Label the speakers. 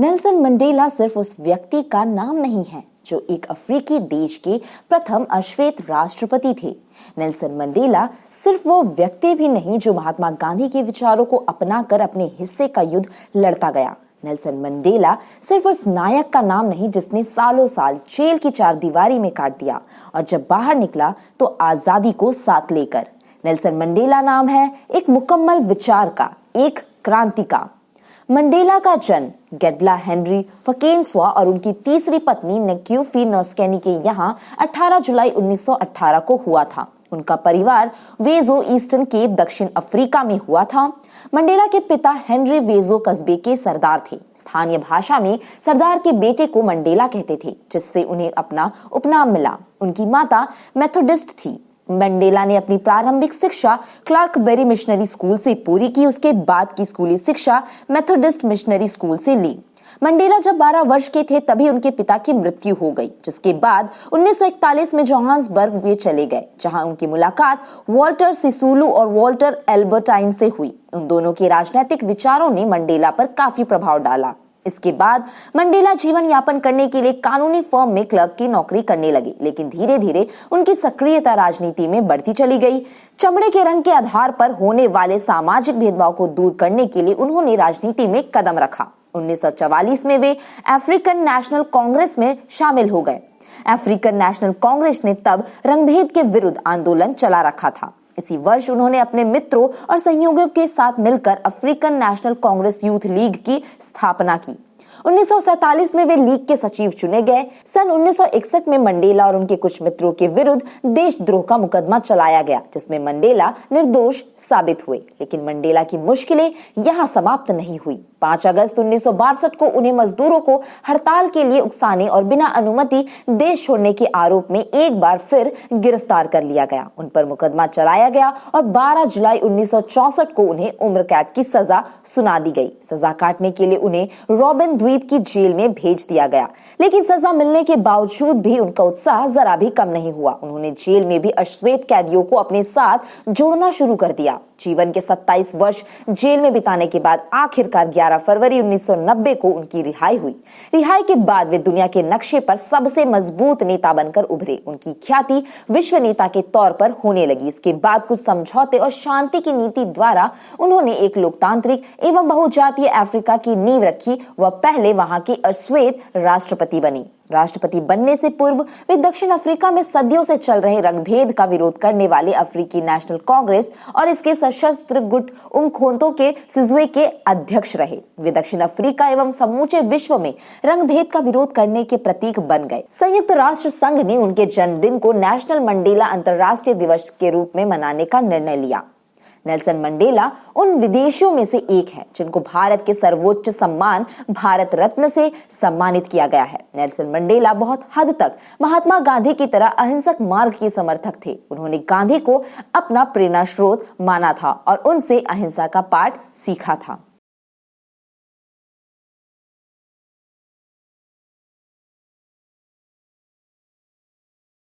Speaker 1: Nelson Mandela सिर्फ उस व्यक्ति का नाम नहीं है जो एक अफ्रीकी देश के प्रथम अश्वेत राष्ट्रपति थे। नेल्सन मंडेला सिर्फ वो व्यक्ति भी नहीं जो महात्मा गांधी के विचारों को अपनाकर अपने हिस्से का युद्ध लड़ता गया। नेल्सन मंडेला सिर्फ उस नायक का नाम नहीं जिसने सालों साल जेल की चारदीवारी में काट दिया और जब बाहर निकला तो आजादी को साथ लेकर। नेल्सन मंडेला नाम है एक मुकम्मल विचार का, एक क्रांति का। मंडेला का जन्म गेडला हेनरी फकेनस्वा और उनकी तीसरी पत्नी नेक्यूफी नोस्केनी के यहाँ 18 जुलाई 1918 को हुआ था। उनका परिवार वेजो ईस्टर्न केप दक्षिण अफ्रीका में हुआ था। मंडेला के पिता हेनरी वेजो कस्बे के सरदार थे। स्थानीय भाषा में सरदार के बेटे को मंडेला कहते थे, जिससे उन्हें अपना उपनाम मिला। उनकी माता मेथोडिस्ट थी। मंडेला ने अपनी प्रारंभिक शिक्षा क्लार्कबेरी मिशनरी स्कूल से पूरी की। उसके बाद की स्कूली शिक्षा मेथोडिस्ट मिशनरी स्कूल से ली। मंडेला जब 12 वर्ष के थे तभी उनके पिता की मृत्यु हो गई, जिसके बाद 1941 में जोहान्सबर्ग वे चले गए, जहां उनकी मुलाकात वॉल्टर सिसुलू और वॉल्टर एल्बर्टाइन से हुई। उन दोनों के राजनीतिक विचारों ने मंडेला पर काफी प्रभाव डाला। इसके बाद मंडेला जीवन यापन करने के लिए कानूनी फर्म में क्लर्क की नौकरी करने लगे, लेकिन धीरे धीरे उनकी सक्रियता राजनीति में बढ़ती चली गई। चमड़े के रंग के आधार पर होने वाले सामाजिक भेदभाव को दूर करने के लिए उन्होंने राजनीति में कदम रखा। 1944 में वे अफ्रीकन नेशनल कांग्रेस में शामिल हो गए। अफ्रीकन नेशनल कांग्रेस ने तब रंगभेद के विरुद्ध आंदोलन चला रखा था। इसी वर्ष उन्होंने अपने मित्रों और सहयोगियों के साथ मिलकर African national Congress youth league की स्थापना की। 1947 में वे लीग के सचिव चुने गए। सन 1961 में मंडेला और उनके कुछ मित्रों के विरुद्ध देशद्रोह का मुकदमा चलाया गया, जिसमें मंडेला निर्दोष साबित हुए। लेकिन मंडेला की मुश्किलें यहां समाप्त नहीं हुई। 5 अगस्त 1962 को उन्हें मजदूरों को हड़ताल के लिए उकसाने और बिना अनुमति देश छोड़ने के आरोप में एक बार फिर गिरफ्तार कर लिया गया। उन पर मुकदमा चलाया गया और 12 जुलाई 1964 को उन्हें उम्र कैद की सजा सुना दी गई। सजा काटने के लिए उन्हें रॉबिन द्वीप की जेल में भेज दिया गया, लेकिन सजा मिलने के बावजूद भी उनका उत्साह जरा भी कम नहीं हुआ। उन्होंने जेल में भी अश्वेत कैदियों को अपने साथ जोड़ना शुरू कर दिया। जीवन के 27 वर्ष जेल में बिताने के बाद आखिरकार 11 फरवरी 1990 को उनकी रिहाई हुई। रिहाई के बाद वे दुनिया के नक्शे पर सबसे मजबूत नेता बनकर उभरे। उनकी ख्याति विश्व नेता के तौर पर होने लगी। इसके बाद कुछ समझौते और शांति की नीति द्वारा उन्होंने एक लोकतांत्रिक एवं बहुजातीय अफ्रीका की नींव रखी। वह पहले वहां के अश्वेत राष्ट्रपति बनी। राष्ट्रपति बनने से पूर्व वे दक्षिण अफ्रीका में सदियों से चल रहे रंगभेद का विरोध करने वाले अफ्रीकी नेशनल कांग्रेस और इसके सशस्त्र गुट उमखोंतो के सिजुए के अध्यक्ष रहे। वे दक्षिण अफ्रीका एवं समूचे विश्व में रंगभेद का विरोध करने के प्रतीक बन गए। संयुक्त राष्ट्र संघ ने उनके जन्मदिन को नेशनल मंडेला अंतर्राष्ट्रीय दिवस के रूप में मनाने का निर्णय लिया। नेल्सन मंडेला उन विदेशियों में से एक है जिनको भारत के सर्वोच्च सम्मान भारत रत्न से सम्मानित किया गया है। नेल्सन मंडेला बहुत हद तक महात्मा गांधी की तरह अहिंसक मार्ग के समर्थक थे। उन्होंने गांधी को अपना प्रेरणा स्रोत माना था और उनसे अहिंसा का पाठ सीखा था।